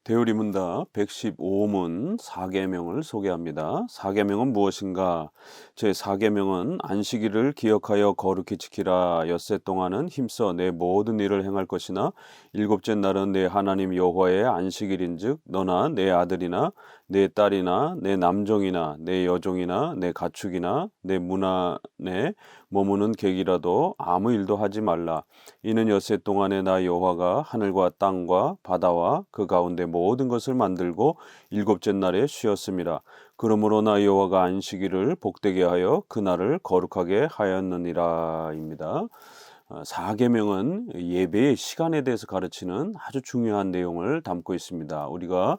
대우리문답 115문 사계명을 소개합니다. 사계명은 무엇인가? 제 사계명은 안식일을 기억하여 거룩히 지키라. 엿새 동안은 힘써 내 모든 일을 행할 것이나 일곱째 날은 내 하나님 여호와의 안식일인즉 너나 내 아들이나 내 딸이나 내 남종이나 내 여종이나 내 가축이나 내 문 안에 머무는 객이라도 아무 일도 하지 말라. 이는 엿새 동안에 나 여호와가 하늘과 땅과 바다와 그 가운데 모든 것을 만들고 일곱째 날에 쉬었음이라. 그러므로 나 여호와가 안식일을 복되게 하여 그 날을 거룩하게 하였느니라입니다. 사계명은 예배의 시간에 대해서 가르치는 아주 중요한 내용을 담고 있습니다. 우리가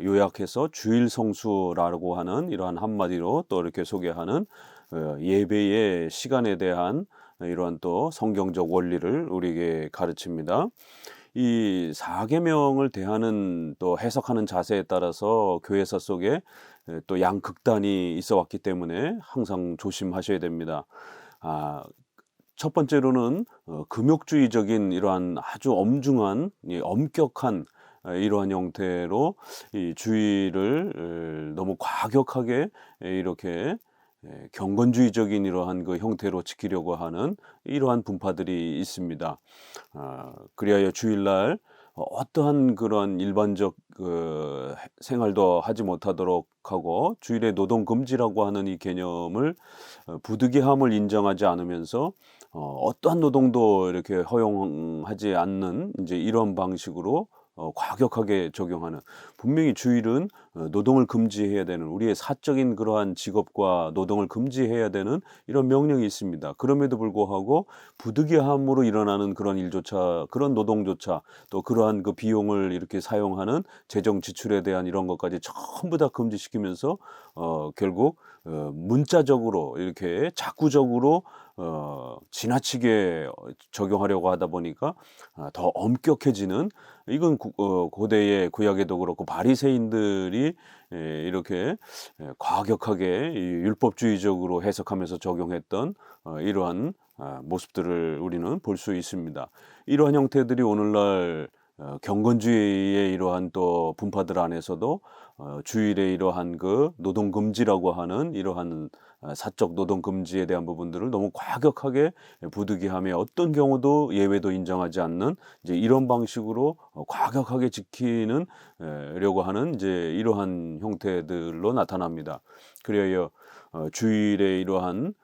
요약해서 주일 성수라고 하는 이러한 한마디로 또 이렇게 소개하는 예배의 시간에 대한 이러한 또 성경적 원리를 우리에게 가르칩니다. 이 사계명을 대하는 또 해석하는 자세에 따라서 교회사 속에 또 양극단이 있어 왔기 때문에 항상 조심하셔야 됩니다. 첫 번째로는 금욕주의적인 이러한 아주 엄중한 엄격한 이러한 형태로 이 주의를 너무 과격하게 이렇게 경건주의적인 이러한 그 형태로 지키려고 하는 이러한 분파들이 있습니다. 그리하여 주일날 어떠한 그런 일반적 생활도 하지 못하도록 하고 주일에 노동 금지라고 하는 이 개념을 부득이함을 인정하지 않으면서 어떠한 노동도 이렇게 허용하지 않는 이제 이런 방식으로 과격하게 적용하는, 분명히 주일은 노동을 금지해야 되는, 우리의 사적인 그러한 직업과 노동을 금지해야 되는 이런 명령이 있습니다. 그럼에도 불구하고 부득이함으로 일어나는 그런 일조차, 그런 노동조차, 또 그러한 그 비용을 이렇게 사용하는 재정 지출에 대한 이런 것까지 전부 다 금지시키면서 결국 문자적으로 이렇게 자구적으로 지나치게 적용하려고 하다 보니까 더 엄격해지는, 이건 고대의 구약에도 그렇고 바리새인들이 이렇게 과격하게 율법주의적으로 해석하면서 적용했던 이러한 모습들을 우리는 볼 수 있습니다. 이러한 형태들이 오늘날 경건주의의 이러한 또 분파들 안에서도 주일의 이러한 그 노동금지라고 하는 이러한 사적 노동금지에 대한 부분들을 너무 과격하게 부득이하며 어떤 경우도 예외도 인정하지 않는 이제 이런 방식으로 과격하게 지키는 려고 하는 이제 이러한 형태들로 나타납니다. 그리하여 주일의 이러한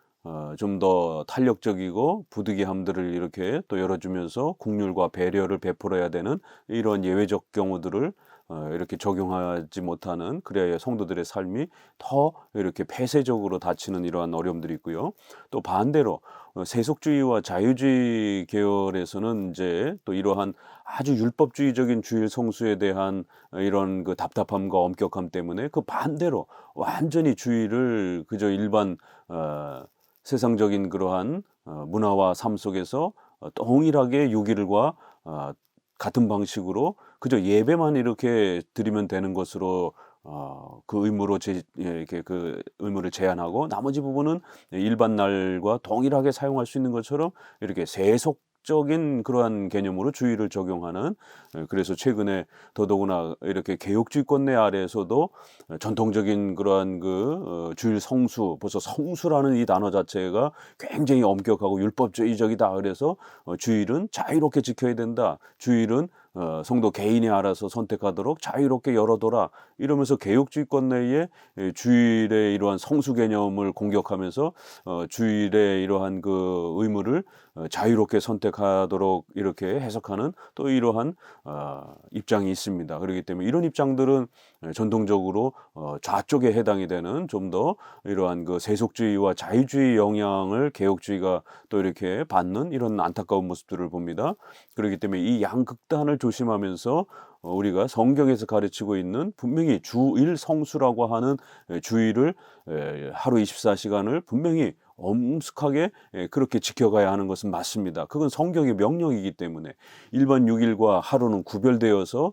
좀 더 탄력적이고 부득이함들을 이렇게 또 열어주면서 국률과 배려를 베풀어야 되는 이런 예외적 경우들을 이렇게 적용하지 못하는, 그래야 성도들의 삶이 더 이렇게 폐쇄적으로 닫히는 이러한 어려움들이 있고요. 또 반대로 세속주의와 자유주의 계열에서는 이제 또 이러한 아주 율법주의적인 주일 성수에 대한 이런 그 답답함과 엄격함 때문에 그 반대로 완전히 주일을 그저 일반 세상적인 그러한 문화와 삶 속에서 동일하게 6일과 같은 방식으로 그저 예배만 이렇게 드리면 되는 것으로 그 의무로 이렇게 그 의무를 제한하고 나머지 부분은 일반 날과 동일하게 사용할 수 있는 것처럼 이렇게 세속적인 그러한 개념으로 주의를 적용하는, 그래서 최근에 더더구나 이렇게 개혁주의권 내 아래에서도 전통적인 그러한 그 주일 성수, 벌써 성수라는 이 단어 자체가 굉장히 엄격하고 율법주의적이다. 그래서 주일은 자유롭게 지켜야 된다. 주일은 성도 개인이 알아서 선택하도록 자유롭게 열어둬라. 이러면서 개혁주의권 내에 주일의 이러한 성수 개념을 공격하면서 주일의 이러한 그 의무를 자유롭게 선택하도록 이렇게 해석하는 또 이러한 입장이 있습니다. 그렇기 때문에 이런 입장들은 전통적으로 좌쪽에 해당이 되는 좀 더 이러한 그 세속주의와 자유주의 영향을 개혁주의가 또 이렇게 받는 이런 안타까운 모습들을 봅니다. 그렇기 때문에 이 양극단을 조심하면서 우리가 성경에서 가르치고 있는 분명히 주일 성수라고 하는 주일을 하루 24시간을 분명히 엄숙하게 그렇게 지켜가야 하는 것은 맞습니다. 그건 성경의 명령이기 때문에 일반 6일과 하루는 구별되어서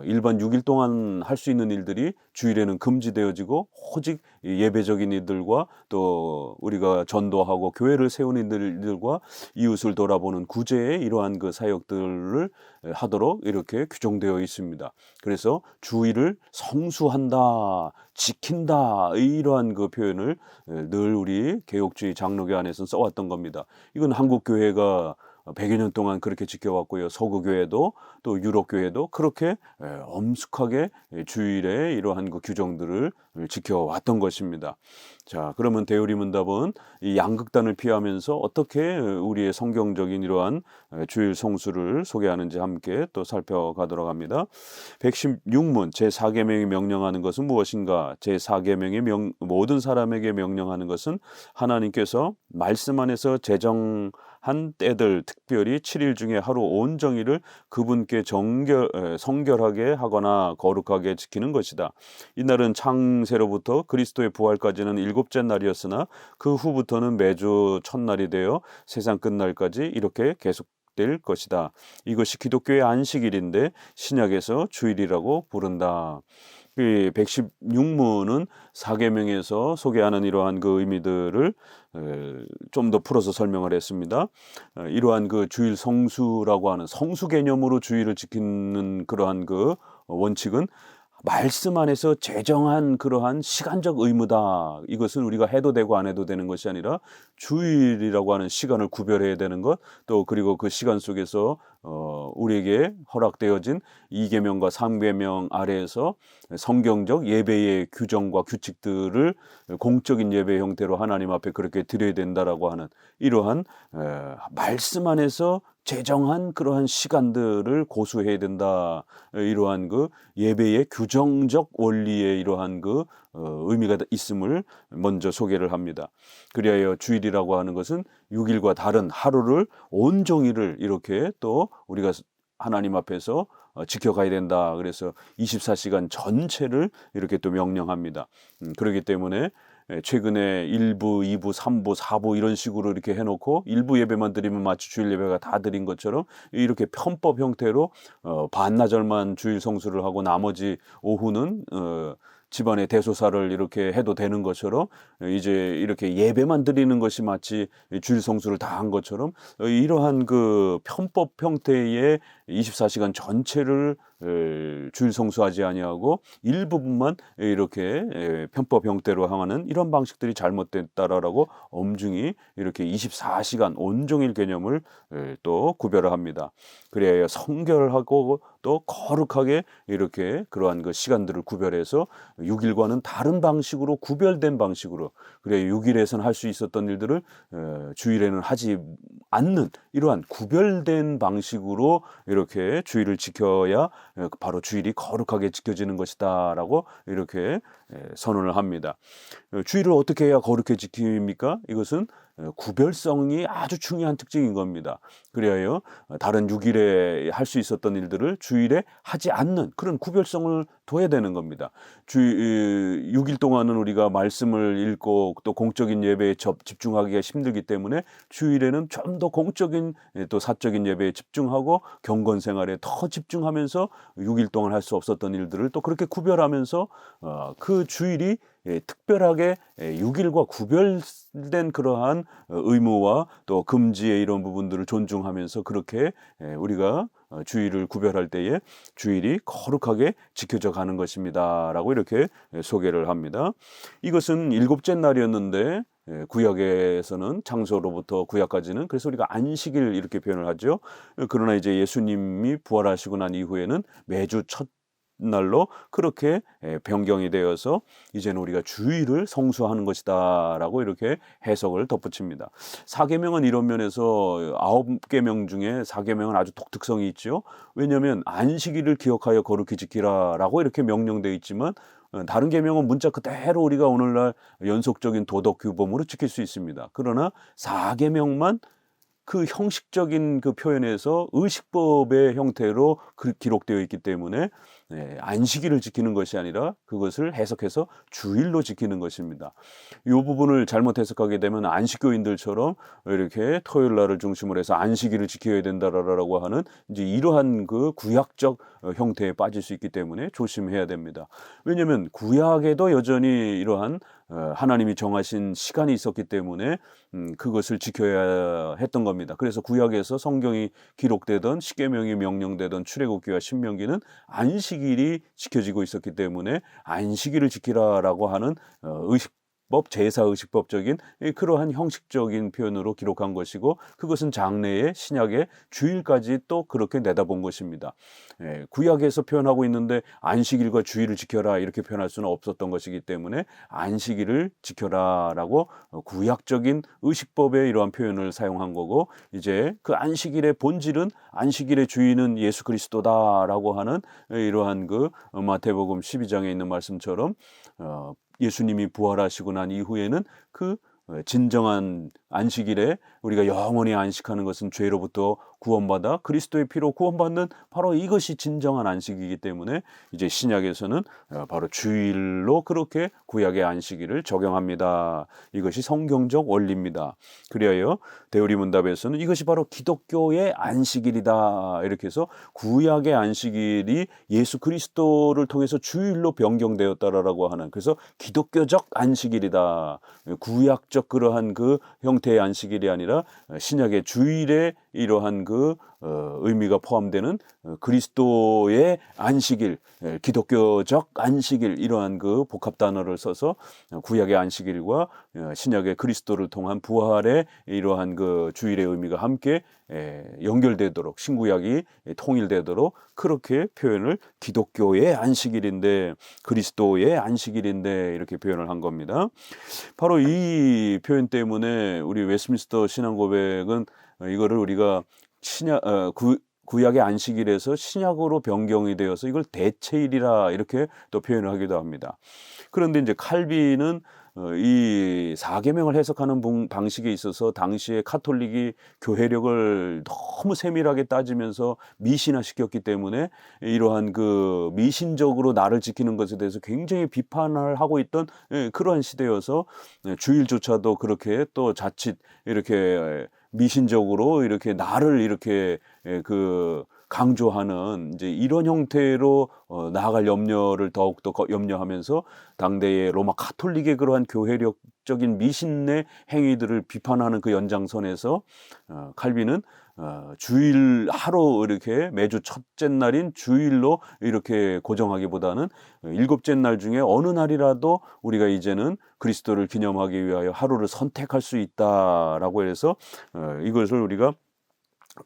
일반 6일 동안 할 수 있는 일들이 주일에는 금지되어지고 오직 예배적인 일들과 또 우리가 전도하고 교회를 세우는 일들과 이웃을 돌아보는 구제의 이러한 그 사역들을 하도록 이렇게 규정되어 있습니다. 그래서 주일을 성수한다, 지킨다 이러한 그 표현을 늘 우리 개혁주의 장로교 안에서 써왔던 겁니다. 이건 한국 교회가 100여 년 동안 그렇게 지켜왔고요. 서구 교회도 또 유럽 교회도 그렇게 엄숙하게 주일에 이러한 그 규정들을 지켜왔던 것입니다. 자, 그러면 대우리 문답은 이 양극단을 피하면서 어떻게 우리의 성경적인 이러한 주일 성수를 소개하는지 함께 또 살펴가도록 합니다. 116문 제4계명이 명령하는 것은 무엇인가? 제4계명이 모든 사람에게 명령하는 것은 하나님께서 말씀 안에서 제정한 때들 특별히 7일 중에 하루 온정일을 그분께 성결하게 하거나 거룩하게 지키는 것이다. 이날은 창세로부터 그리스도의 부활까지는 7째 날이었으나 그 후부터는 매주 첫날이 되어 세상 끝날까지 이렇게 계속될 것이다. 이것이 기독교의 안식일인데 신약에서 주일이라고 부른다. 116문은 사계명에서 소개하는 이러한 그 의미들을 좀 더 풀어서 설명을 했습니다. 이러한 그 주일 성수라고 하는 성수 개념으로 주일을 지키는 그러한 그 원칙은 말씀 안에서 제정한 그러한 시간적 의무다. 이것은 우리가 해도 되고 안 해도 되는 것이 아니라 주일이라고 하는 시간을 구별해야 되는 것, 또 그리고 그 시간 속에서 우리에게 허락되어진 2계명과 3계명 아래에서 성경적 예배의 규정과 규칙들을 공적인 예배 형태로 하나님 앞에 그렇게 드려야 된다라고 하는 이러한 말씀 안에서 제정한 그러한 시간들을 고수해야 된다. 이러한 그 예배의 규정적 원리의 이러한 그 의미가 있음을 먼저 소개를 합니다. 그리하여 주일이라고 하는 것은 6일과 다른 하루를 온종일을 이렇게 또 우리가 하나님 앞에서 지켜가야 된다. 그래서 24시간 전체를 이렇게 또 명령합니다. 그렇기 때문에 최근에 1부, 2부, 3부, 4부 이런 식으로 이렇게 해놓고 일부 예배만 드리면 마치 주일 예배가 다 드린 것처럼 이렇게 편법 형태로 반나절만 주일 성수를 하고 나머지 오후는 집안의 대소사를 이렇게 해도 되는 것처럼 이제 이렇게 예배만 드리는 것이 마치 주일 성수를 다 한 것처럼 이러한 그 편법 형태의 24시간 전체를 주일 성수하지 아니하고 일부분만 이렇게 편법 형태로 하는 이런 방식들이 잘못됐다라고 엄중히 이렇게 24시간 온종일 개념을 또 구별을 합니다. 그래야 성결하고 또 거룩하게 이렇게 그러한 그 시간들을 구별해서 6일과는 다른 방식으로 구별된 방식으로 그래 6일에서는 할 수 있었던 일들을 주일에는 하지 않는 이러한 구별된 방식으로 이렇게 주일을 지켜야 바로 주일이 거룩하게 지켜지는 것이다라고 이렇게 선언을 합니다. 주일을 어떻게 해야 거룩해 지킵니까? 이것은 구별성이 아주 중요한 특징인 겁니다. 그래야 다른 6일에 할 수 있었던 일들을 주일에 하지 않는 그런 구별성을 둬야 되는 겁니다. 6일 동안은 우리가 말씀을 읽고 또 공적인 예배에 집중하기가 힘들기 때문에 주일에는 좀 더 공적인 또 사적인 예배에 집중하고 경건 생활에 더 집중하면서 6일 동안 할 수 없었던 일들을 또 그렇게 구별하면서 그 주일이 특별하게 6일과 구별된 그러한 의무와 또 금지의 이런 부분들을 존중하면서 그렇게 우리가 주일을 구별할 때에 주일이 거룩하게 지켜져 가는 것입니다. 라고 이렇게 소개를 합니다. 이것은 7째 날이었는데 구약에서는 창세로부터 구약까지는 그래서 우리가 안식일 이렇게 표현을 하죠. 그러나 이제 예수님이 부활하시고 난 이후에는 매주 첫 날로 그렇게 변경이 되어서 이제는 우리가 주일을 성수하는 것이다라고 이렇게 해석을 덧붙입니다. 4계명은 이런 면에서 9계명 중에 4계명은 아주 독특성이 있죠. 왜냐하면 안식일을 기억하여 거룩히 지키라라고 이렇게 명령되어 있지만 다른 계명은 문자 그대로 우리가 오늘날 연속적인 도덕 규범으로 지킬 수 있습니다. 그러나 4계명만 그 형식적인 그 표현에서 의식법의 형태로 기록되어 있기 때문에 안식일을 지키는 것이 아니라 그것을 해석해서 주일로 지키는 것입니다. 이 부분을 잘못 해석하게 되면 안식교인들처럼 이렇게 토요일 날을 중심으로 해서 안식일을 지켜야 된다라고 하는 이제 이러한 그 구약적 형태에 빠질 수 있기 때문에 조심해야 됩니다. 왜냐하면 구약에도 여전히 이러한 하나님이 정하신 시간이 있었기 때문에 그것을 지켜야 했던 겁니다. 그래서 구약에서 성경이 기록되던 십계명이 명령되던 출애굽기와 신명기는 안식일이 지켜지고 있었기 때문에 안식일을 지키라라고 하는 제사의식법적인 그러한 형식적인 표현으로 기록한 것이고, 그것은 장래의 신약의 주일까지 또 그렇게 내다본 것입니다. 구약에서 표현하고 있는데 안식일과 주일을 지켜라 이렇게 표현할 수는 없었던 것이기 때문에 안식일을 지켜라라고 구약적인 의식법의 이러한 표현을 사용한 거고, 이제 그 안식일의 본질은 안식일의 주인은 예수 그리스도다라고 하는 이러한 그 마태복음 12장에 있는 말씀처럼 예수님이 부활하시고 난 이후에는 그 진정한 안식일에 우리가 영원히 안식하는 것은 죄로부터 구원받아 그리스도의 피로 구원받는 바로 이것이 진정한 안식이기 때문에 이제 신약에서는 바로 주일로 그렇게 구약의 안식일을 적용합니다. 이것이 성경적 원리입니다. 그리하여 대우리문답에서는 이것이 바로 기독교의 안식일이다 이렇게 해서 구약의 안식일이 예수 그리스도를 통해서 주일로 변경되었다라고 하는, 그래서 기독교적 안식일이다. 구약적 그러한 그 형태의 안식일이 아니라 신약의 주일에 이러한 그 의미가 포함되는 그리스도의 안식일, 기독교적 안식일, 이러한 그 복합 단어를 써서 구약의 안식일과 신약의 그리스도를 통한 부활의 이러한 그 주일의 의미가 함께 연결되도록, 신구약이 통일되도록 그렇게 표현을, 기독교의 안식일인데 그리스도의 안식일인데 이렇게 표현을 한 겁니다. 바로 이 표현 때문에 우리 웨스트민스터 신앙고백은 이거를 우리가 구약의 안식일에서 신약으로 변경이 되어서 이걸 대체일이라 이렇게 또 표현을 하기도 합니다. 그런데 이제 칼빈은 이 사계명을 해석하는 방식에 있어서 당시에 카톨릭이 교회력을 너무 세밀하게 따지면서 미신화시켰기 때문에 이러한 그 미신적으로 나를 지키는 것에 대해서 굉장히 비판을 하고 있던 그러한 시대여서 주일조차도 그렇게 또 자칫 이렇게 미신적으로 이렇게 나를 이렇게 강조하는 이제 이런 형태로 나아갈 염려를 더욱더 염려하면서 당대의 로마 카톨릭의 그러한 교회력적인 미신의 행위들을 비판하는 그 연장선에서 칼빈은 주일 하루 이렇게 매주 첫째 날인 주일로 이렇게 고정하기보다는 일곱째 날 중에 어느 날이라도 우리가 이제는 그리스도를 기념하기 위하여 하루를 선택할 수 있다라고 해서 이것을 우리가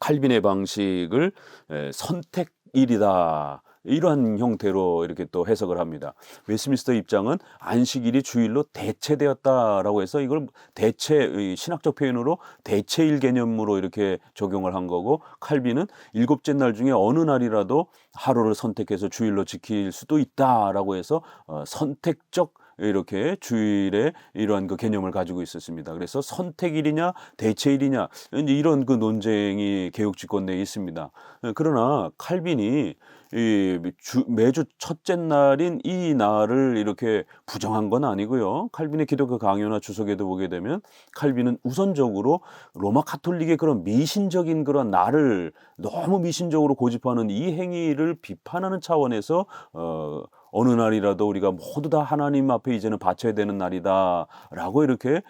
칼빈의 방식을 선택일이다 이러한 형태로 이렇게 또 해석을 합니다. 웨스트민스터 입장은 안식일이 주일로 대체되었다라고 해서 이걸 신학적 표현으로 대체일 개념으로 이렇게 적용을 한 거고, 칼빈은 일곱째 날 중에 어느 날이라도 하루를 선택해서 주일로 지킬 수도 있다라고 해서 선택적 이렇게 주일에 이러한 그 개념을 가지고 있었습니다. 그래서 선택일이냐 대체일이냐 이런 그 논쟁이 개혁집권 내에 있습니다. 그러나 칼빈이 매주 첫째 날인 이 날을 이렇게 부정한 건 아니고요. 칼빈의 기독교 강요나 주석에도 보게 되면 칼빈은 우선적으로 로마 카톨릭의 그런 미신적인 그런 날을 너무 미신적으로 고집하는 이 행위를 비판하는 차원에서 어느 날이라도 우리가 모두 다 하나님 앞에 이제는 바쳐야 되는 날이다 라고 이렇게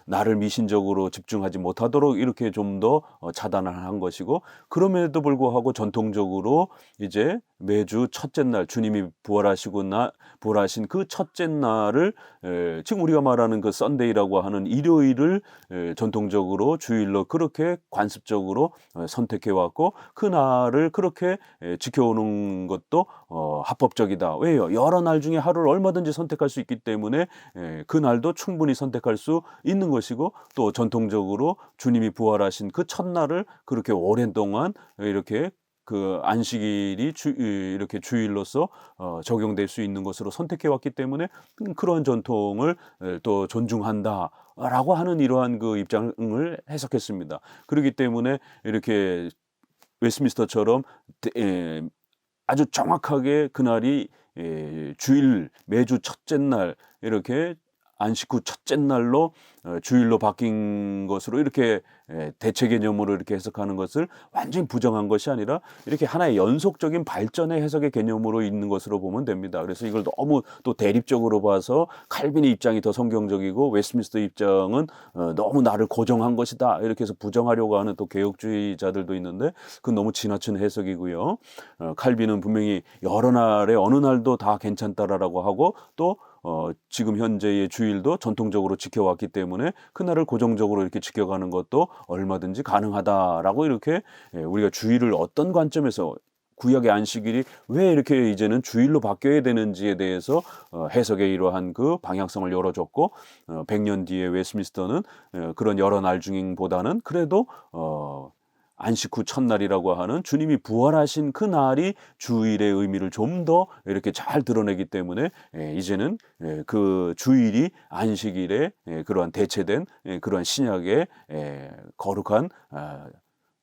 나를 미신적으로 집중하지 못하도록 이렇게 좀 더 차단을 한 것이고, 그럼에도 불구하고 전통적으로 이제 매주 첫째 날 주님이 부활하신 그 첫째 날을 지금 우리가 말하는 그 썬데이라고 하는 일요일을 전통적으로 주일로 그렇게 관습적으로 선택해 왔고, 그 날을 그렇게 지켜오는 것도 합법적이다. 왜요? 여러 날 중에 하루를 얼마든지 선택할 수 있기 때문에 그 날도 충분히 선택할 수 있는 것이고, 또 전통적으로 주님이 부활하신 그 첫날을 그렇게 오랜 동안 이렇게 그 안식일이 이렇게 주일로서 적용될 수 있는 것으로 선택해 왔기 때문에 그러한 전통을 또 존중한다라고 하는 이러한 그 입장을 해석했습니다. 그렇기 때문에 이렇게 웨스트민스터처럼 아주 정확하게 그날이 주일 매주 첫째 날 이렇게 안식 후 첫째 날로 주일로 바뀐 것으로 이렇게 대체 개념으로 이렇게 해석하는 것을 완전히 부정한 것이 아니라 이렇게 하나의 연속적인 발전의 해석의 개념으로 있는 것으로 보면 됩니다. 그래서 이걸 너무 또 대립적으로 봐서 칼빈의 입장이 더 성경적이고 웨스트민스터 입장은 너무 나를 고정한 것이다 이렇게 해서 부정하려고 하는 또 개혁주의자들도 있는데 그건 너무 지나친 해석이고요. 칼빈은 분명히 여러 날에 어느 날도 다 괜찮다라고 하고 또 지금 현재의 주일도 전통적으로 지켜왔기 때문에 그날을 고정적으로 이렇게 지켜가는 것도 얼마든지 가능하다라고 이렇게 우리가 주일을 어떤 관점에서 구약의 안식일이 왜 이렇게 이제는 주일로 바뀌어야 되는지에 대해서 해석의 이러한 그 방향성을 열어줬고 100년 뒤에 웨스트민스터는 그런 여러 날 중보다는 그래도 안식 후 첫날이라고 하는 주님이 부활하신 그 날이 주일의 의미를 좀 더 이렇게 잘 드러내기 때문에 이제는 그 주일이 안식일의 그러한 대체된 그러한 신약의 거룩한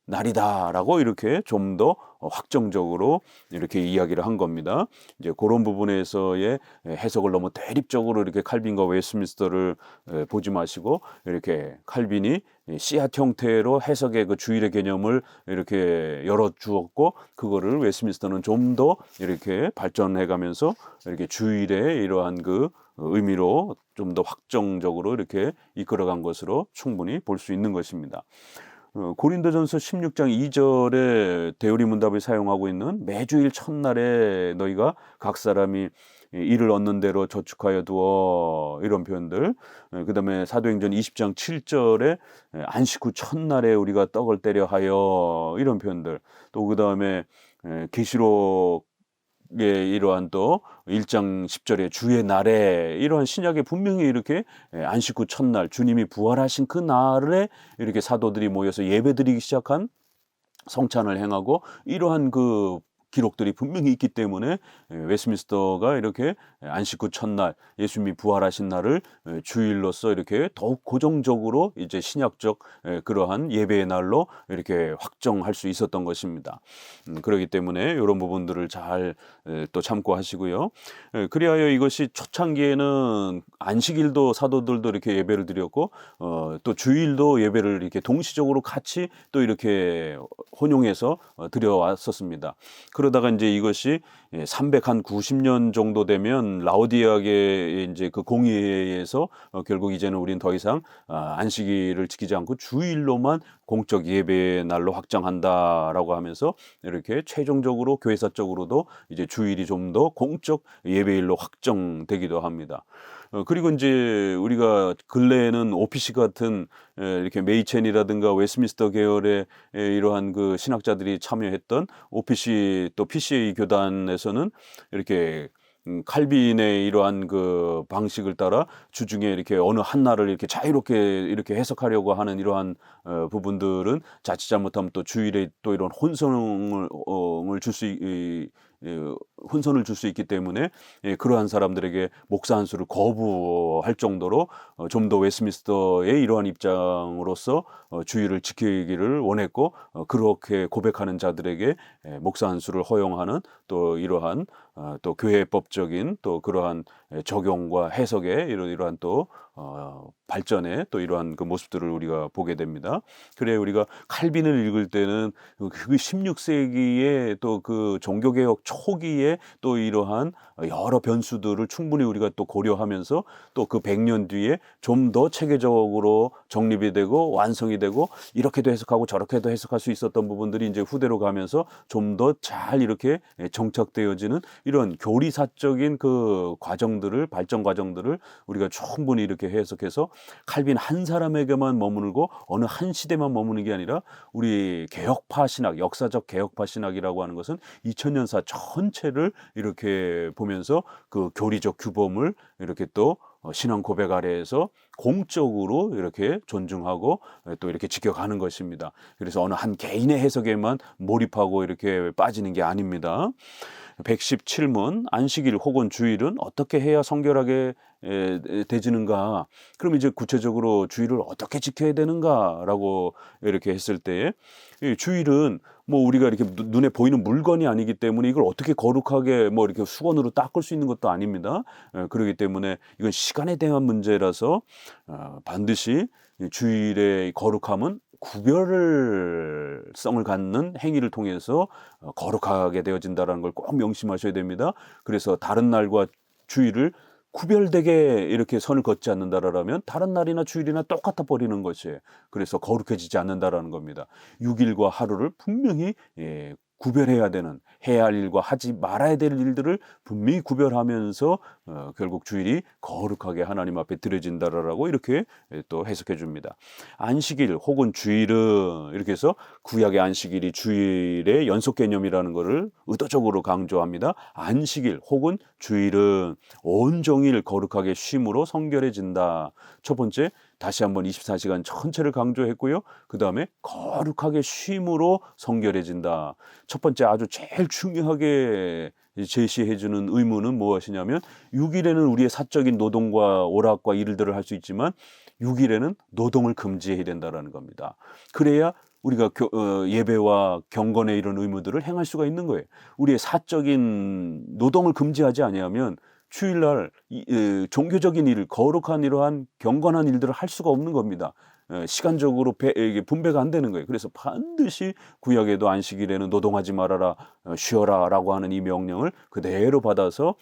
날이다라고 이렇게 좀 더 확정적으로 이렇게 이야기를 한 겁니다. 이제 그런 부분에서의 해석을 너무 대립적으로 이렇게 칼빈과 웨스트민스터를 보지 마시고 이렇게 칼빈이 씨앗 형태로 해석의 그 주일의 개념을 이렇게 열어 주었고 그거를 웨스트민스터는 좀 더 이렇게 발전해 가면서 이렇게 주일의 이러한 그 의미로 좀 더 확정적으로 이렇게 이끌어간 것으로 충분히 볼 수 있는 것입니다. 고린도전서 16장 2절에 대우리 문답을 사용하고 있는 매주일 첫날에 너희가 각 사람이 일을 얻는 대로 저축하여 두어 이런 표현들 그 다음에 사도행전 20장 7절에 안식 후 첫날에 우리가 떡을 떼려 하여 이런 표현들 또 그 다음에 계시록 이러한 또 1장 10절에 주의 날에 이러한 신약에 분명히 이렇게 안식 후 첫날 주님이 부활하신 그 날에 이렇게 사도들이 모여서 예배드리기 시작한 성찬을 행하고 이러한 그 기록들이 분명히 있기 때문에 웨스트민스터가 이렇게 안식 후 첫날 예수님이 부활하신 날을 주일로서 이렇게 더욱 고정적으로 이제 신약적 그러한 예배의 날로 이렇게 확정할 수 있었던 것입니다. 그렇기 때문에 이런 부분들을 잘 또 참고하시고요. 그리하여 이것이 초창기에는 안식일도 사도들도 이렇게 예배를 드렸고 또 주일도 예배를 이렇게 동시적으로 같이 또 이렇게 혼용해서 드려왔었습니다. 그러다가 이제 이것이 390년 정도 되면 라오디아의 이제 그 공의회에서 결국 이제는 우리는 더 이상 안식일을 지키지 않고 주일로만 공적 예배의 날로 확정한다라고 하면서 이렇게 최종적으로 교회사적으로도 이제 주일이 좀 더 공적 예배일로 확정되기도 합니다. 그리고 이제 우리가 근래에는 OPC 같은 이렇게 메이첸이라든가 웨스트민스터 계열의 이러한 그 신학자들이 참여했던 OPC 또 PCA 교단에서는 이렇게 칼빈의 이러한 그 방식을 따라 주중에 이렇게 어느 한 날을 이렇게 자유롭게 이렇게 해석하려고 하는 이러한 부분들은 자칫 잘못하면 또 주일에 또 이런 혼선을 줄 수 있기 때문에 그러한 사람들에게 목사 한 수를 거부할 정도로 좀 더 웨스트민스터의 이러한 입장으로서 주의를 지키기를 원했고 그렇게 고백하는 자들에게 목사 한 수를 허용하는 또 이러한 또 교회법적인 또 그러한 적용과 해석의 이러한 또 발전의 또 이러한 그 모습들을 우리가 보게 됩니다. 그래 우리가 칼빈을 읽을 때는 그 16세기의 또 그 종교개혁 초기에 또 이러한 여러 변수들을 충분히 우리가 또 고려하면서 또 그 100년 뒤에 좀 더 체계적으로 정립이 되고 완성이 되고 이렇게도 해석하고 저렇게도 해석할 수 있었던 부분들이 이제 후대로 가면서 좀 더 잘 이렇게 정착되어지는 이런 교리사적인 그 과정들을 발전 과정들을 우리가 충분히 이렇게 해석해서 칼빈 한 사람에게만 머무르고 어느 한 시대만 머무는 게 아니라 우리 개혁파 신학, 역사적 개혁파 신학이라고 하는 것은 2000년사 전체를 이렇게 보면서 그 교리적 규범을 이렇게 또 신앙 고백 아래에서 공적으로 이렇게 존중하고 또 이렇게 지켜가는 것입니다. 그래서 어느 한 개인의 해석에만 몰입하고 이렇게 빠지는 게 아닙니다. 117문 안식일 혹은 주일은 어떻게 해야 성결하게 되지는가? 그럼 이제 구체적으로 주일을 어떻게 지켜야 되는가라고 이렇게 했을 때, 이 주일은 뭐 우리가 이렇게 눈에 보이는 물건이 아니기 때문에 이걸 어떻게 거룩하게 뭐 이렇게 수건으로 닦을 수 있는 것도 아닙니다. 그렇기 때문에 이건 시간에 대한 문제라서 반드시 주일의 거룩함은 구별성을 갖는 행위를 통해서 거룩하게 되어진다는 걸 꼭 명심하셔야 됩니다. 그래서 다른 날과 주일을 구별되게 이렇게 선을 긋지 않는다라면 다른 날이나 주일이나 똑같아 버리는 것이에요. 그래서 거룩해지지 않는다라는 겁니다. 6일과 하루를 분명히 구별해야 되는, 해야 할 일과 하지 말아야 될 일들을 분명히 구별하면서 결국 주일이 거룩하게 하나님 앞에 드려진다라고 이렇게 또 해석해 줍니다. 안식일 혹은 주일은 이렇게 해서 구약의 안식일이 주일의 연속 개념이라는 것을 의도적으로 강조합니다. 안식일 혹은 주일은 온종일 거룩하게 쉼으로 성결해진다. 첫 번째, 다시 한번 24시간 전체를 강조했고요. 그 다음에 거룩하게 쉼으로 성결해진다. 첫 번째 아주 제일 중요하게 제시해주는 의무는 무엇이냐면 6일에는 우리의 사적인 노동과 오락과 일들을 할 수 있지만 6일에는 노동을 금지해야 된다는 겁니다. 그래야 우리가 예배와 경건의 이런 의무들을 행할 수가 있는 거예요. 우리의 사적인 노동을 금지하지 아니하면 주일날 종교적인 일, 거룩한 이러한 경건한 일들을 할 수가 없는 겁니다. 시간적으로 분배가 안 되는 거예요. 그래서 반드시 구약에도 안식일에는 노동하지 말아라, 쉬어라 라고 하는 이 명령을 그대로 받아서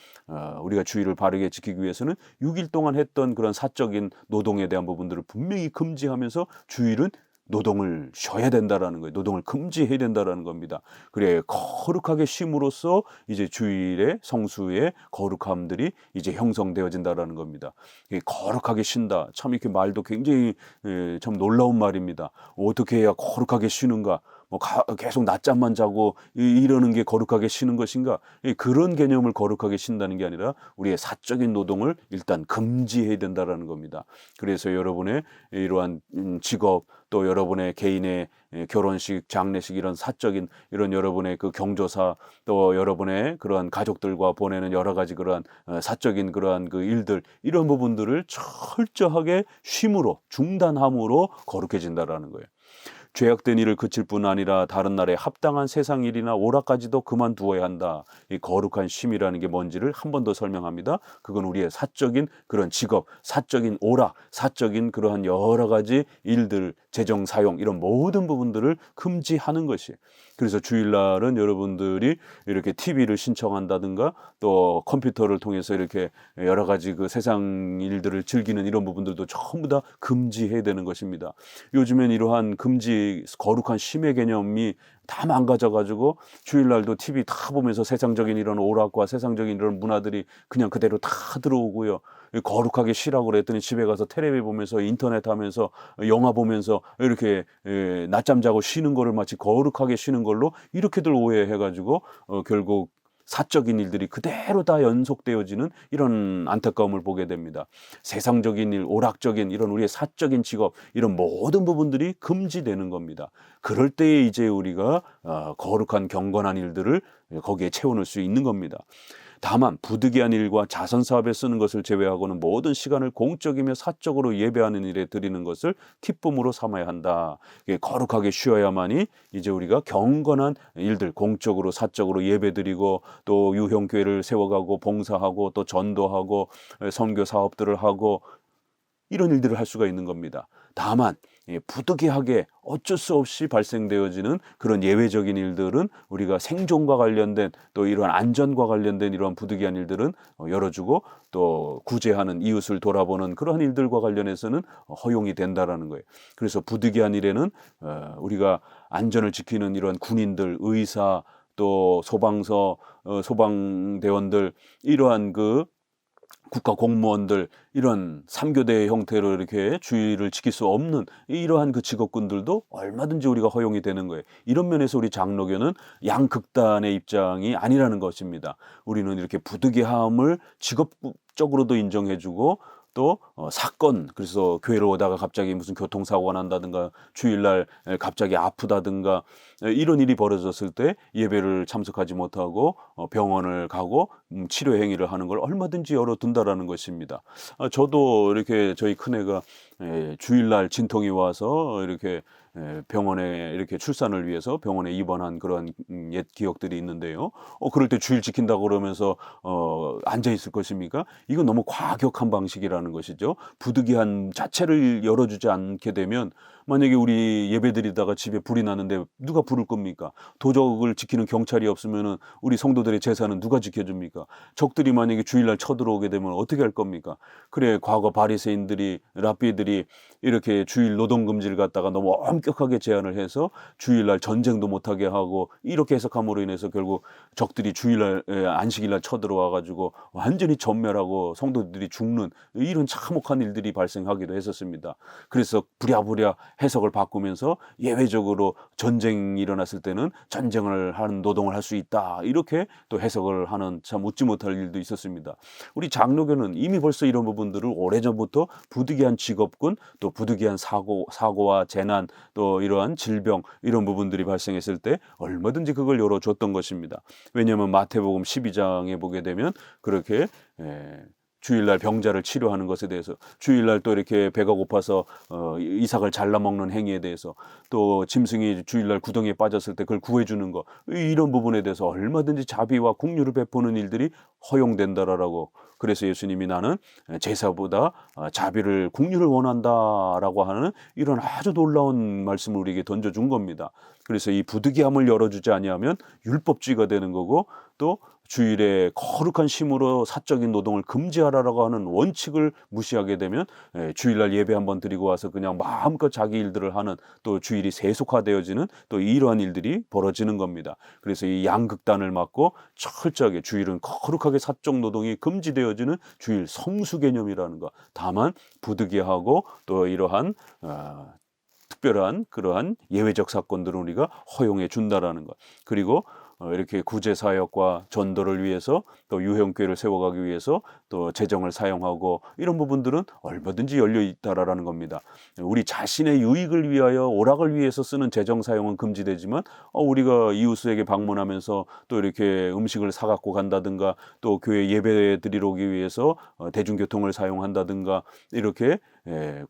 우리가 주일을 바르게 지키기 위해서는 6일 동안 했던 그런 사적인 노동에 대한 부분들을 분명히 금지하면서 주일은 노동을 쉬어야 된다라는 거예요. 노동을 금지해야 된다라는 겁니다. 그래 거룩하게 쉼으로써 이제 주일의 성수의 거룩함들이 이제 형성되어진다라는 겁니다. 거룩하게 쉰다. 참 이렇게 말도 굉장히 참 놀라운 말입니다. 어떻게 해야 거룩하게 쉬는가? 뭐 계속 낮잠만 자고 이러는 게 거룩하게 쉬는 것인가? 그런 개념을 거룩하게 쉰다는 게 아니라 우리의 사적인 노동을 일단 금지해야 된다라는 겁니다. 그래서 여러분의 이러한 직업 또 여러분의 개인의 결혼식, 장례식 이런 사적인 이런 여러분의 그 경조사 또 여러분의 그러한 가족들과 보내는 여러 가지 그러한 사적인 그러한 그 일들 이런 부분들을 철저하게 쉼으로 중단함으로 거룩해진다라는 거예요. 죄악된 일을 그칠 뿐 아니라 다른 날에 합당한 세상 일이나 오락까지도 그만두어야 한다. 이 거룩한 쉼이라는 게 뭔지를 한 번 더 설명합니다. 그건 우리의 사적인 그런 직업, 사적인 오락, 사적인 그러한 여러 가지 일들, 재정 사용 이런 모든 부분들을 금지하는 것이에요. 그래서 주일날은 여러분들이 이렇게 TV를 신청한다든가 또 컴퓨터를 통해서 이렇게 여러 가지 그 세상 일들을 즐기는 이런 부분들도 전부 다 금지해야 되는 것입니다. 요즘엔 이러한 금지 거룩한 쉼의 개념이 다 망가져가지고 주일날도 TV 다 보면서 세상적인 이런 오락과 세상적인 이런 문화들이 그냥 그대로 다 들어오고요. 거룩하게 쉬라고 그랬더니 집에 가서 텔레비 보면서 인터넷 하면서 영화 보면서 이렇게 낮잠 자고 쉬는 거를 마치 거룩하게 쉬는 걸로 이렇게들 오해해가지고 결국 사적인 일들이 그대로 다 연속되어지는 이런 안타까움을 보게 됩니다. 세상적인 일, 오락적인 이런 우리의 사적인 직업 이런 모든 부분들이 금지되는 겁니다. 그럴 때에 이제 우리가 거룩한 경건한 일들을 거기에 채워넣을 수 있는 겁니다. 다만 부득이한 일과 자선사업에 쓰는 것을 제외하고는 모든 시간을 공적이며 사적으로 예배하는 일에 드리는 것을 기쁨으로 삼아야 한다. 거룩하게 쉬어야만이 이제 우리가 경건한 일들 공적으로 사적으로 예배드리고 또 유형교회를 세워가고 봉사하고 또 전도하고 선교 사업들을 하고 이런 일들을 할 수가 있는 겁니다. 다만 부득이하게 어쩔 수 없이 발생되어지는 그런 예외적인 일들은 우리가 생존과 관련된 또 이런 안전과 관련된 이러한 부득이한 일들은 열어주고 또 구제하는 이웃을 돌아보는 그러한 일들과 관련해서는 허용이 된다라는 거예요. 그래서 부득이한 일에는 우리가 안전을 지키는 이런 군인들, 의사 또 소방대원들 이러한 그 국가 공무원들 이런 3교대 형태로 이렇게 주의를 지킬 수 없는 이러한 그 직업군들도 얼마든지 우리가 허용이 되는 거예요. 이런 면에서 우리 장로교는 양극단의 입장이 아니라는 것입니다. 우리는 이렇게 부득이함을 직업적으로도 인정해주고 또 사건, 그래서 교회를 오다가 갑자기 무슨 교통사고가 난다든가 주일날 갑자기 아프다든가 이런 일이 벌어졌을 때 예배를 참석하지 못하고 병원을 가고 치료 행위를 하는 걸 얼마든지 열어둔다라는 것입니다. 저도 이렇게 저희 큰애가 주일날 진통이 와서 이렇게 병원에 이렇게 출산을 위해서 병원에 입원한 그런 옛 기억들이 있는데요. 그럴 때 주일 지킨다고 그러면서 앉아 있을 것입니까? 이건 너무 과격한 방식이라는 것이죠. 부득이한 자체를 열어주지 않게 되면 만약에 우리 예배드리다가 집에 불이 나는데 누가 부를 겁니까? 도적을 지키는 경찰이 없으면은 우리 성도들의 제사는 누가 지켜줍니까? 적들이 만약에 주일날 쳐들어오게 되면 어떻게 할 겁니까? 그래, 과거 바리새인들이 랍비들이 이렇게 주일 노동금지를 갖다가 너무 엄격하게 제한을 해서 주일날 전쟁도 못하게 하고 이렇게 해석함으로 인해서 결국 적들이 주일날 안식일날 쳐들어와 가지고 완전히 전멸하고 성도들이 죽는 이런 참혹한 일들이 발생하기도 했었습니다. 그래서 부랴부랴 해석을 바꾸면서 예외적으로 전쟁이 일어났을 때는 전쟁을 하는 노동을 할 수 있다, 이렇게 또 해석을 하는 참 웃지 못할 일도 있었습니다. 우리 장로교는 이미 벌써 이런 부분들을 오래전부터 부득이한 직업군, 또 부득이한 사고와 재난, 또 이러한 질병, 이런 부분들이 발생했을 때 얼마든지 그걸 열어줬던 것입니다. 왜냐하면 마태복음 12장에 보게 되면 그렇게 주일날 병자를 치료하는 것에 대해서, 주일날 또 이렇게 배가 고파서 이삭을 잘라 먹는 행위에 대해서, 또 짐승이 주일날 구덩이에 빠졌을 때 그걸 구해주는 것, 이런 부분에 대해서 얼마든지 자비와 긍휼을 베푸는 일들이 허용된다라고. 그래서 예수님이 나는 제사보다 자비를, 긍휼을 원한다라고 하는 이런 아주 놀라운 말씀을 우리에게 던져준 겁니다. 그래서 이 부득이함을 열어주지 아니하면 율법주의가 되는 거고, 또 주일에 거룩한 심으로 사적인 노동을 금지하라라고 하는 원칙을 무시하게 되면 주일날 예배 한번 드리고 와서 그냥 마음껏 자기 일들을 하는, 또 주일이 세속화되어지는 또 이러한 일들이 벌어지는 겁니다. 그래서 이 양극단을 막고 철저하게 주일은 거룩하게 사적 노동이 금지되어지는 주일 성수 개념이라는 것. 다만 부득이하고 또 이러한 특별한 그러한 예외적 사건들을 우리가 허용해 준다라는 것. 그리고 이렇게 구제사역과 전도를 위해서, 또 유형교회를 세워가기 위해서 또 재정을 사용하고, 이런 부분들은 얼마든지 열려 있다라는 겁니다. 우리 자신의 유익을 위하여, 오락을 위해서 쓰는 재정 사용은 금지되지만 우리가 이웃에게 방문하면서 또 이렇게 음식을 사갖고 간다든가, 또 교회 예배 드리러 오기 위해서 대중교통을 사용한다든가, 이렇게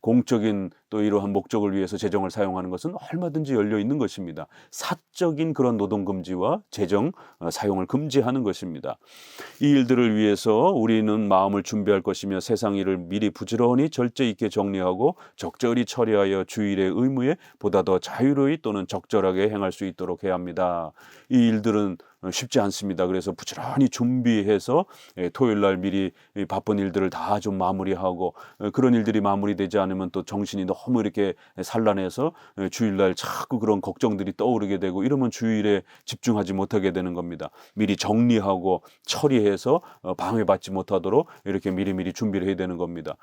공적인 또 이러한 목적을 위해서 재정을 사용하는 것은 얼마든지 열려 있는 것입니다. 사적인 그런 노동금지와 재정 사용을 금지하는 것입니다. 이 일들을 위해서 우리는 마음을 준비할 것이며 세상 일을 미리 부지런히 절제 있게 정리하고 적절히 처리하여 주일의 의무에 보다 더 자유로이 또는 적절하게 행할 수 있도록 해야 합니다. 이 일들은 쉽지 않습니다. 그래서 부지런히 준비해서 토요일날 미리 바쁜 일들을 다 좀 마무리하고, 그런 일들이 마무리되지 않으면 또 정신이 너무 이렇게 산란해서 주일날 자꾸 그런 걱정들이 떠오르게 되고, 이러면 주일에 집중하지 못하게 되는 겁니다. 미리 정리하고 처리해서 방해받지 못하도록 이렇게 미리미리 준비를 해야 되는 겁니다.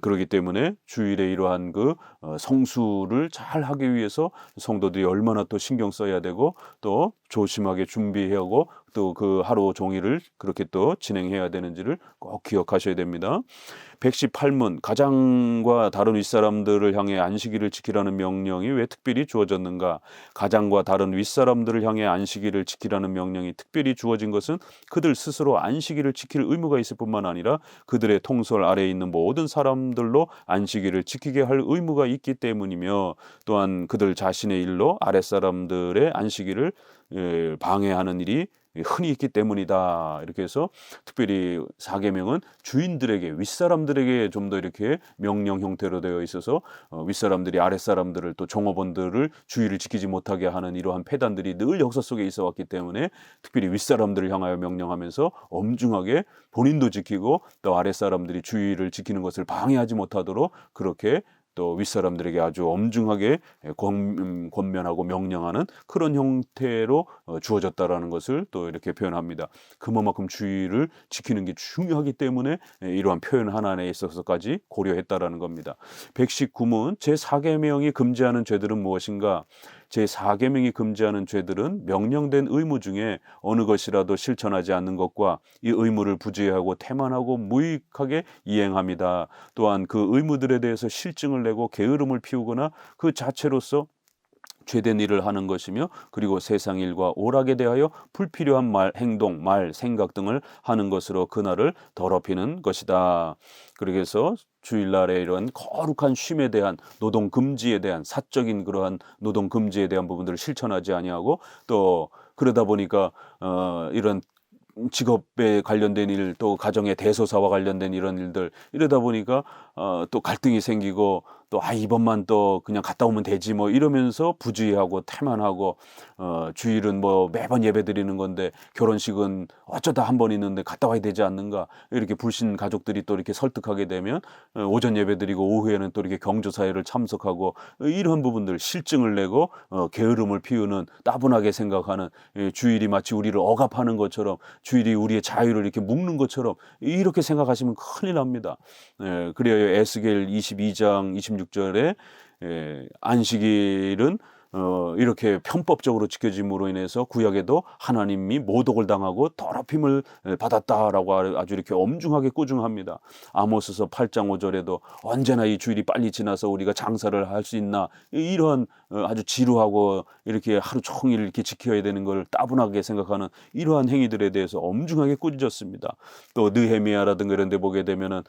그렇기 때문에 주일에 이러한 그 성수를 잘 하기 위해서 성도들이 얼마나 또 신경 써야 되고, 또 조심하게 준비하고, 또 그 하루 종일을 그렇게 또 진행해야 되는지를 꼭 기억하셔야 됩니다. 118문, 가장과 다른 윗사람들을 향해 안식일을 지키라는 명령이 왜 특별히 주어졌는가? 가장과 다른 윗사람들을 향해 안식일을 지키라는 명령이 특별히 주어진 것은 그들 스스로 안식일을 지킬 의무가 있을 뿐만 아니라 그들의 통솔 아래에 있는 모든 사람들로 안식일을 지키게 할 의무가 있기 때문이며, 또한 그들 자신의 일로 아랫사람들의 안식일을 방해하는 일이 흔히 있기 때문이다. 이렇게 해서 특별히 사계명은 주인들에게, 윗사람들에게 좀 더 이렇게 명령 형태로 되어 있어서 윗사람들이 아랫사람들을, 또 종업원들을 주의를 지키지 못하게 하는 이러한 폐단들이 늘 역사 속에 있어 왔기 때문에 특별히 윗사람들을 향하여 명령하면서 엄중하게 본인도 지키고, 또 아랫사람들이 주의를 지키는 것을 방해하지 못하도록 그렇게 또 윗사람들에게 아주 엄중하게 권면하고 명령하는 그런 형태로 주어졌다라는 것을 또 이렇게 표현합니다. 그만큼 주의를 지키는 게 중요하기 때문에 이러한 표현 하나에 있어서까지 고려했다라는 겁니다. 119문 제4계명이 금지하는 죄들은 무엇인가? 제4계명이 금지하는 죄들은 명령된 의무 중에 어느 것이라도 실천하지 않는 것과 이 의무를 부주의하고 태만하고 무익하게 이행합니다. 또한 그 의무들에 대해서 실증을 내고 게으름을 피우거나 그 자체로서 죄된 일을 하는 것이며, 그리고 세상 일과 오락에 대하여 불필요한 말, 행동, 말, 생각 등을 하는 것으로 그날을 더럽히는 것이다. 그래서 주일날에 이런 거룩한 쉼에 대한 노동 금지에 대한 사적인 그러한 노동 금지에 대한 부분들을 실천하지 아니하고, 또 그러다 보니까 이런 직업에 관련된 일, 또 가정의 대소사와 관련된 이런 일들, 이러다 보니까 또 갈등이 생기고, 또 이번만 또 그냥 갔다 오면 되지 뭐 이러면서 부주의하고 태만하고, 주일은 뭐 매번 예배 드리는 건데 결혼식은 어쩌다 한 번 있는데 갔다 와야 되지 않는가, 이렇게 불신 가족들이 또 이렇게 설득하게 되면 오전 예배 드리고 오후에는 또 이렇게 경조사회를 참석하고, 이런 부분들 실증을 내고 게으름을 피우는, 따분하게 생각하는, 주일이 마치 우리를 억압하는 것처럼, 주일이 우리의 자유를 이렇게 묶는 것처럼 이렇게 생각하시면 큰일 납니다. 그래야 에스겔 22장 26절에 안식일은 이렇게 편법적으로 지켜짐으로 인해서 구약에도 하나님이 모독을 당하고 더럽힘을 받았다라고 아주 이렇게 엄중하게 꾸중합니다. 아모스서 8장 5절에도 언제나 이 주일이 빨리 지나서 우리가 장사를 할 수 있나, 이런 아주 지루하고 이렇게 하루 종일 이렇게 지켜야 되는 걸 따분하게 생각하는 이러한 행위들에 대해서 엄중하게 꾸짖었습니다. 또 느헤미야라든가 이런 데 보게 되면은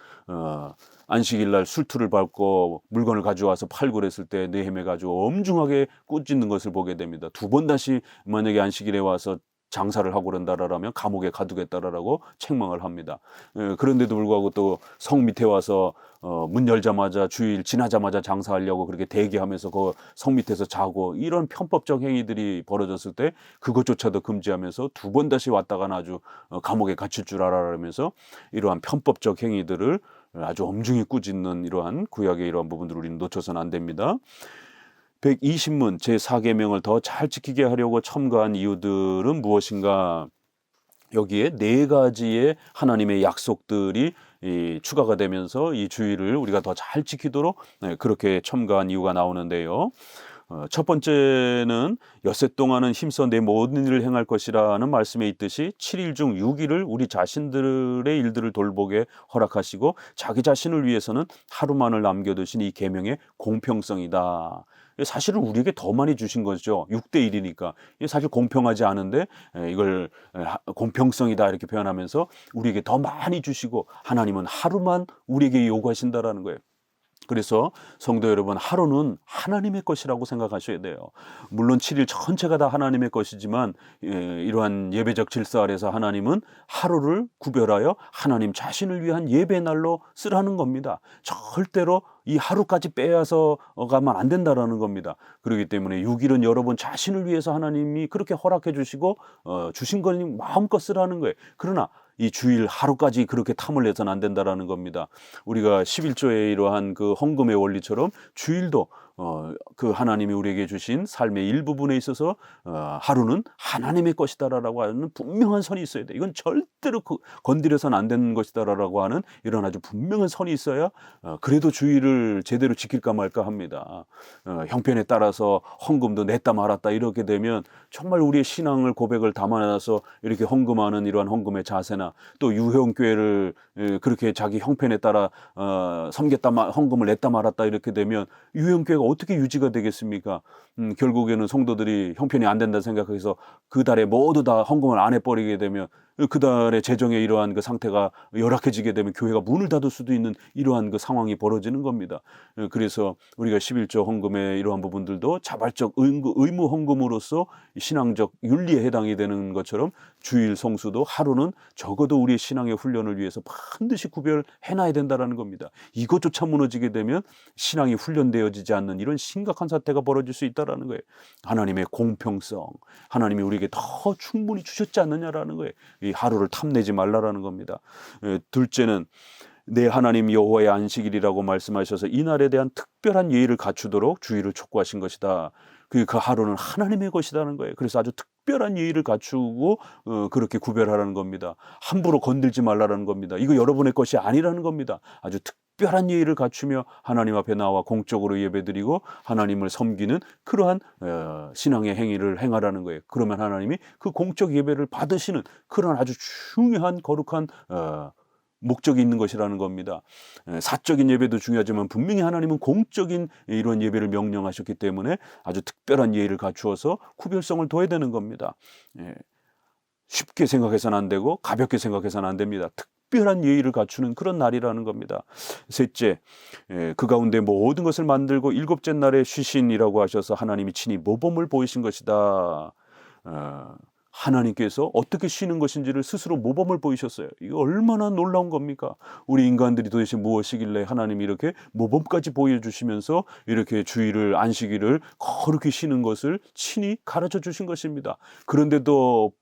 안식일날 술투를 밟고 물건을 가져와서 팔고 그랬을 때 느헤미야가 아주 엄중하게 꾸짖는 것을 보게 됩니다. 두 번 다시 만약에 안식일에 와서 장사를 하고 그런다라면 감옥에 가두겠다라고 책망을 합니다. 그런데도 불구하고 또 성 밑에 와서 문 열자마자 주일 지나자마자 장사하려고 그렇게 대기하면서 그 성 밑에서 자고, 이런 편법적 행위들이 벌어졌을 때 그것조차도 금지하면서 두 번 다시 왔다가는 아주 감옥에 갇힐 줄 알아라면서 이러한 편법적 행위들을 아주 엄중히 꾸짖는 이러한 구약의 이러한 부분들을 우리는 놓쳐서는 안 됩니다. 120문 제4계명을 더 잘 지키게 하려고 첨가한 이유들은 무엇인가? 여기에 4가지의 하나님의 약속들이 추가가 되면서 이 주일을 우리가 더 잘 지키도록 그렇게 첨가한 이유가 나오는데요. 첫 번째는 엿새 동안은 힘써 내 모든 일을 행할 것이라는 말씀에 있듯이 7일 중 6일을 우리 자신들의 일들을 돌보게 허락하시고 자기 자신을 위해서는 하루만을 남겨두신 이 계명의 공평성이다. 사실은 우리에게 더 많이 주신 거죠. 6대 1이니까. 사실 공평하지 않은데 이걸 공평성이다 이렇게 표현하면서 우리에게 더 많이 주시고, 하나님은 하루만 우리에게 요구하신다라는 거예요. 그래서 성도 여러분, 하루는 하나님의 것이라고 생각하셔야 돼요. 물론 7일 전체가 다 하나님의 것이지만 이러한 예배적 질서 아래서 하나님은 하루를 구별하여 하나님 자신을 위한 예배 날로 쓰라는 겁니다. 절대로 이 하루까지 빼앗아 가면 안 된다라는 겁니다. 그렇기 때문에 6일은 여러분 자신을 위해서 하나님이 그렇게 허락해 주시고 주신 거니 마음껏 쓰라는 거예요. 그러나 이 주일 하루까지 그렇게 탐을 내서는 안 된다라는 겁니다. 우리가 11조의 이러한 그 헌금의 원리처럼 주일도 그 하나님이 우리에게 주신 삶의 일부분에 있어서 하루는 하나님의 것이다라고 하는 분명한 선이 있어야 돼. 이건 절대로 건드려서는 안 되는 것이다라고 하는 이런 아주 분명한 선이 있어야 그래도 주일을 제대로 지킬까 말까 합니다. 형편에 따라서 헌금도 냈다 말았다 이렇게 되면 정말 우리의 신앙을 고백을 담아놔서 이렇게 헌금하는 이러한 헌금의 자세나, 또 유형교회를 그렇게 자기 형편에 따라 섬겼다 헌금을 냈다 말았다 이렇게 되면 유형교회가 어떻게 유지가 되겠습니까? 결국에는 성도들이 형편이 안 된다 생각해서 그 달에 모두 다 헌금을 안 해버리게 되면 그 달에 재정의 이러한 그 상태가 열악해지게 되면 교회가 문을 닫을 수도 있는 이러한 그 상황이 벌어지는 겁니다. 그래서 우리가 11조 헌금의 이러한 부분들도 자발적 의무 헌금으로서 신앙적 윤리에 해당이 되는 것처럼 주일 성수도 하루는 적어도 우리의 신앙의 훈련을 위해서 반드시 구별해놔야 된다는 겁니다. 이것조차 무너지게 되면 신앙이 훈련되어지지 않는 이런 심각한 사태가 벌어질 수 있다는 거예요. 하나님의 공평성, 하나님이 우리에게 더 충분히 주셨지 않느냐라는 거예요. 이 하루를 탐내지 말라라는 겁니다. 둘째는 내 하나님 여호와의 안식일이라고 말씀하셔서 이날에 대한 특별한 예의를 갖추도록 주의를 촉구하신 것이다. 그 하루는 하나님의 것이라는 거예요. 그래서 아주 특별한 예의를 갖추고 그렇게 구별하라는 겁니다. 함부로 건들지 말라는 겁니다. 이거 여러분의 것이 아니라는 겁니다. 아주 특별한 예의를 갖추며 하나님 앞에 나와 공적으로 예배드리고 하나님을 섬기는 그러한 신앙의 행위를 행하라는 거예요. 그러면 하나님이 그 공적 예배를 받으시는 그런 아주 중요한 거룩한 목적이 있는 것이라는 겁니다. 사적인 예배도 중요하지만 분명히 하나님은 공적인 이런 예배를 명령하셨기 때문에 아주 특별한 예의를 갖추어서 구별성을 둬야 되는 겁니다. 쉽게 생각해서는 안 되고 가볍게 생각해서는 안 됩니다. 특별한 예의를 갖추는 그런 날이라는 겁니다. 셋째, 그 가운데 모든 것을 만들고 일곱째 날에 쉬신이라고 하셔서 하나님이 친히 모범을 보이신 것이다. 하나님께서 어떻게 쉬는 것인지를 스스로 모범을 보이셨어요. 이거 얼마나 놀라운 겁니까? 우리 인간들이 도대체 무엇이길래 하나님이 이렇게 모범까지 보여주시면서 이렇게 주일을 안식일을 거룩히 쉬는 것을 친히 가르쳐 주신 것입니다. 그런데도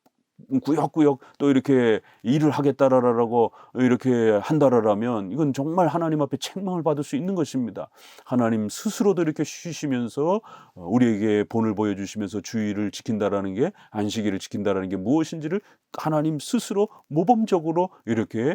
구역구역 또 이렇게 일을 하겠다라고 이렇게 한다라면 이건 정말 하나님 앞에 책망을 받을 수 있는 것입니다. 하나님 스스로도 이렇게 쉬시면서 우리에게 본을 보여주시면서 주의를 지킨다라는 게 안식일을 지킨다라는 게 무엇인지를 하나님 스스로 모범적으로 이렇게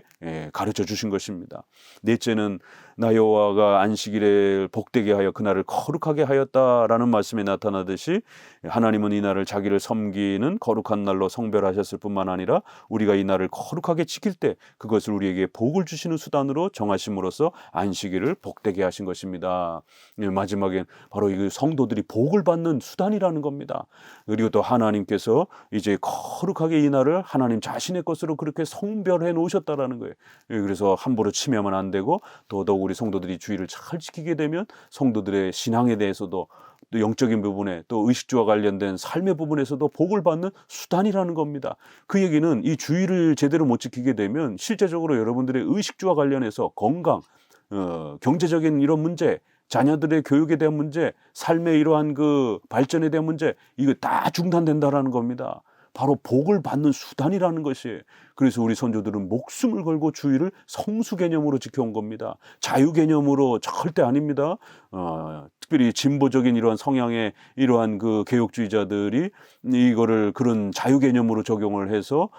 가르쳐 주신 것입니다. 넷째는 나 여호와가 안식일에 복되게 하여 그날을 거룩하게 하였다라는 말씀에 나타나듯이 하나님은 이 날을 자기를 섬기는 거룩한 날로 성별하셨을 뿐만 아니라 우리가 이 날을 거룩하게 지킬 때 그것을 우리에게 복을 주시는 수단으로 정하심으로써 안식일을 복되게 하신 것입니다. 마지막엔 바로 이 성도들이 복을 받는 수단이라는 겁니다. 그리고 또 하나님께서 이제 거룩하게 이 날을 하나님 자신의 것으로 그렇게 성별해 놓으셨다라는 거예요. 그래서 함부로 침해하면 안 되고 더더욱 우리 성도들이 주의를 잘 지키게 되면 성도들의 신앙에 대해서도 또 영적인 부분에 또 의식주와 관련된 삶의 부분에서도 복을 받는 수단이라는 겁니다. 그 얘기는 이 주의를 제대로 못 지키게 되면 실제적으로 여러분들의 의식주와 관련해서 건강, 경제적인 이런 문제, 자녀들의 교육에 대한 문제, 삶의 이러한 그 발전에 대한 문제, 이거 다 중단된다라는 겁니다. 바로 복을 받는 수단이라는 것이에요. 그래서 우리 선조들은 목숨을 걸고 주의를 성수 개념으로 지켜온 겁니다. 자유 개념으로 절대 아닙니다. 특별히 진보적인 이러한 성향의 이러한 그 개혁주의자들이 이거를 그런 자유 개념으로 적용을 해서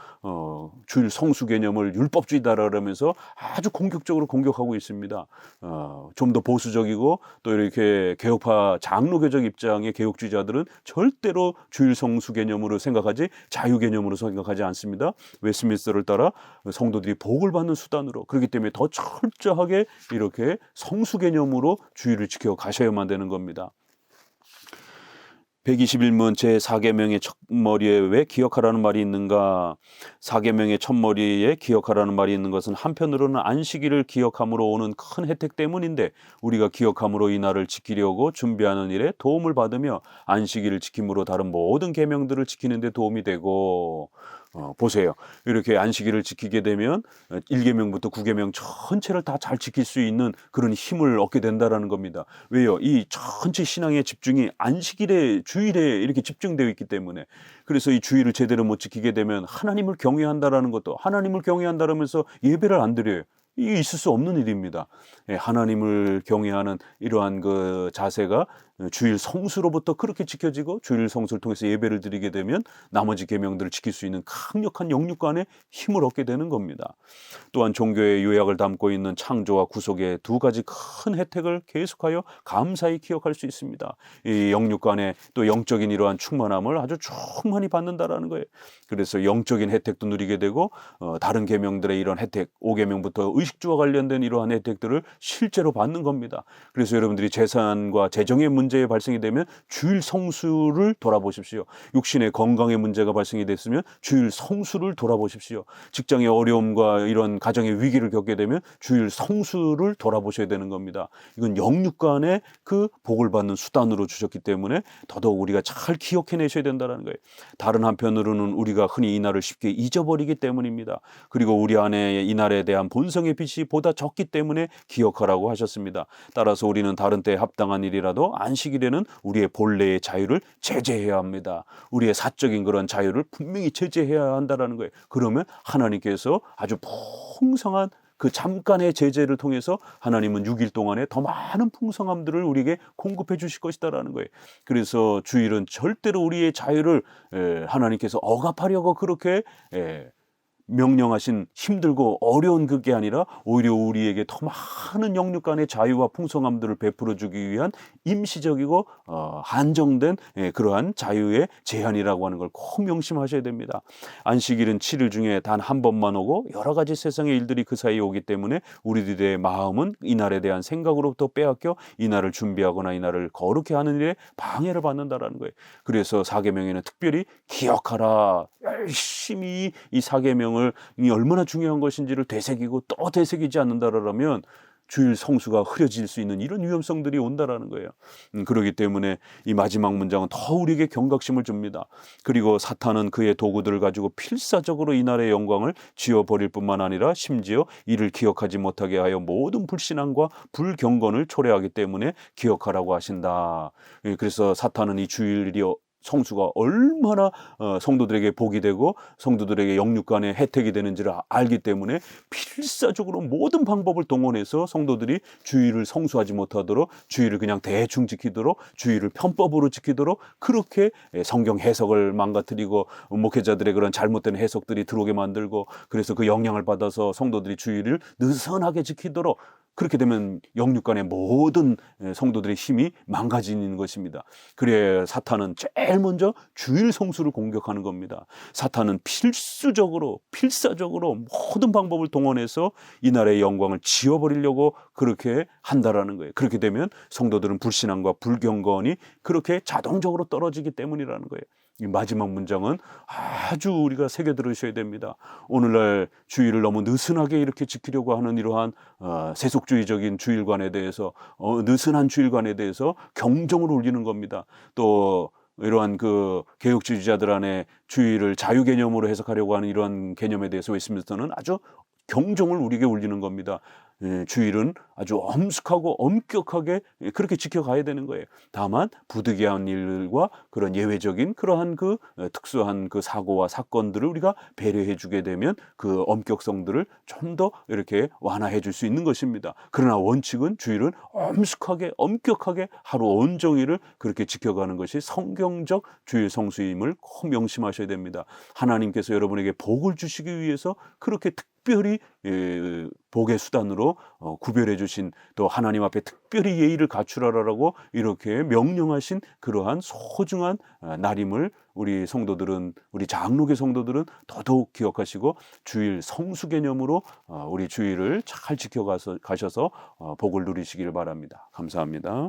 주일 성수 개념을 율법주의다라 그러면서 아주 공격적으로 공격하고 있습니다. 좀 더 보수적이고 또 이렇게 개혁파 장로교적 입장의 개혁주의자들은 절대로 주일 성수 개념으로 생각하지 자유 개념으로 생각하지 않습니다. 웨스트민스터를 따라 성도들이 복을 받는 수단으로 그렇기 때문에 더 철저하게 이렇게 성수 개념으로 주일을 지켜 가셔야만 되는 겁니다. 121문 제4계명의 첫머리에 왜 기억하라는 말이 있는가? 4계명의 첫머리에 기억하라는 말이 있는 것은 한편으로는 안식일을 기억함으로 오는 큰 혜택 때문인데 우리가 기억함으로 이 날을 지키려고 준비하는 일에 도움을 받으며 안식일을 지킴으로 다른 모든 계명들을 지키는 데 도움이 되고 보세요. 이렇게 안식일을 지키게 되면 1계명부터 9계명 전체를 다 잘 지킬 수 있는 그런 힘을 얻게 된다라는 겁니다. 왜요? 이 전체 신앙의 집중이 안식일에 주일에 이렇게 집중되어 있기 때문에 그래서 이 주일을 제대로 못 지키게 되면 하나님을 경외한다라는 것도 하나님을 경외한다라면서 예배를 안 드려요. 이게 있을 수 없는 일입니다. 하나님을 경외하는 이러한 그 자세가 주일 성수로부터 그렇게 지켜지고 주일 성수를 통해서 예배를 드리게 되면 나머지 계명들을 지킬 수 있는 강력한 영육간의 힘을 얻게 되는 겁니다. 또한 종교의 요약을 담고 있는 창조와 구속의 두 가지 큰 혜택을 계속하여 감사히 기억할 수 있습니다. 이 영육간의 또 영적인 이러한 충만함을 아주 충만히 받는다라는 거예요. 그래서 영적인 혜택도 누리게 되고 다른 계명들의 이런 혜택, 5계명부터 의식주와 관련된 이러한 혜택들을 실제로 받는 겁니다. 그래서 여러분들이 재산과 재정의 문제에 발생이 되면 주일 성수를 돌아보십시오. 육신의 건강의 문제가 발생이 됐으면 주일 성수를 돌아보십시오. 직장의 어려움과 이런 가정의 위기를 겪게 되면 주일 성수를 돌아보셔야 되는 겁니다. 이건 영육간의 그 복을 받는 수단으로 주셨기 때문에 더더욱 우리가 잘 기억해내셔야 된다는 거예요. 다른 한편으로는 우리가 흔히 이 날을 쉽게 잊어버리기 때문입니다. 그리고 우리 안에 이 날에 대한 본성의 빛이 보다 적기 때문에 기억하라고 하셨습니다. 따라서 우리는 다른 때에 합당한 일이라도 안식일에는 우리의 본래의 자유를 제재해야 합니다. 우리의 사적인 그런 자유를 분명히 제재해야 한다는 거예요. 그러면 하나님께서 아주 풍성한 그 잠깐의 제재를 통해서 하나님은 6일 동안에 더 많은 풍성함들을 우리에게 공급해 주실 것이다라는 거예요. 그래서 주일은 절대로 우리의 자유를 하나님께서 억압하려고 그렇게 명령하신 힘들고 어려운 그게 아니라 오히려 우리에게 더 많은 영육 간의 자유와 풍성함들을 베풀어 주기 위한 임시적이고 한정된 그러한 자유의 제한이라고 하는 걸 꼭 명심하셔야 됩니다. 안식일은 7일 중에 단 한 번만 오고 여러 가지 세상의 일들이 그 사이에 오기 때문에 우리들의 마음은 이날에 대한 생각으로부터 빼앗겨 이날을 준비하거나 이날을 거룩히 하는 일에 방해를 받는다라는 거예요. 그래서 사계명에는 특별히 기억하라, 열심히 이 사계명을 이 얼마나 중요한 것인지를 되새기고 또 되새기지 않는다라면 주일 성수가 흐려질 수 있는 이런 위험성들이 온다라는 거예요. 그렇기 때문에 이 마지막 문장은 더 우리에게 경각심을 줍니다. 그리고 사탄은 그의 도구들을 가지고 필사적으로 이날의 영광을 지워버릴 뿐만 아니라 심지어 이를 기억하지 못하게 하여 모든 불신앙과 불경건을 초래하기 때문에 기억하라고 하신다. 그래서 사탄은 이 주일이 성수가 얼마나 성도들에게 복이 되고 성도들에게 영육간의 혜택이 되는지를 알기 때문에 필사적으로 모든 방법을 동원해서 성도들이 주일을 성수하지 못하도록, 주일을 그냥 대충 지키도록, 주일을 편법으로 지키도록 그렇게 성경 해석을 망가뜨리고 목회자들의 그런 잘못된 해석들이 들어오게 만들고, 그래서 그 영향을 받아서 성도들이 주일을 느슨하게 지키도록, 그렇게 되면 영육간의 모든 성도들의 힘이 망가지는 것입니다. 그래 사탄은 제일 먼저 주일 성수를 공격하는 겁니다. 사탄은 필사적으로 모든 방법을 동원해서 이날의 영광을 지워버리려고 그렇게 한다라는 거예요. 그렇게 되면 성도들은 불신앙과 불경건이 그렇게 자동적으로 떨어지기 때문이라는 거예요. 이 마지막 문장은 아주 우리가 새겨 들으셔야 됩니다. 오늘날 주일을 너무 느슨하게 이렇게 지키려고 하는 이러한 세속주의적인 주일관에 대해서 느슨한 주일관에 대해서 경종을 울리는 겁니다. 또 이러한 그 개혁주의자들 안에 주일을 자유 개념으로 해석하려고 하는 이러한 개념에 대해서 웨스트민스터는 아주 경종을 우리에게 울리는 겁니다. 주일은 아주 엄숙하고 엄격하게 그렇게 지켜가야 되는 거예요. 다만 부득이한 일과 그런 예외적인 그러한 그 특수한 그 사고와 사건들을 우리가 배려해 주게 되면 그 엄격성들을 좀 더 이렇게 완화해 줄 수 있는 것입니다. 그러나 원칙은 주일은 엄숙하게 엄격하게 하루 온종일을 그렇게 지켜가는 것이 성경적 주일 성수임을 꼭 명심하셔야 됩니다. 하나님께서 여러분에게 복을 주시기 위해서 그렇게 특별히 복의 수단으로 구별해 주신, 또 하나님 앞에 특별히 예의를 갖추라라고 이렇게 명령하신 그러한 소중한 날임을 우리 성도들은, 우리 장로교 성도들은 더더욱 기억하시고 주일 성수 개념으로 우리 주일을 잘 지켜가셔서 복을 누리시길 바랍니다. 감사합니다.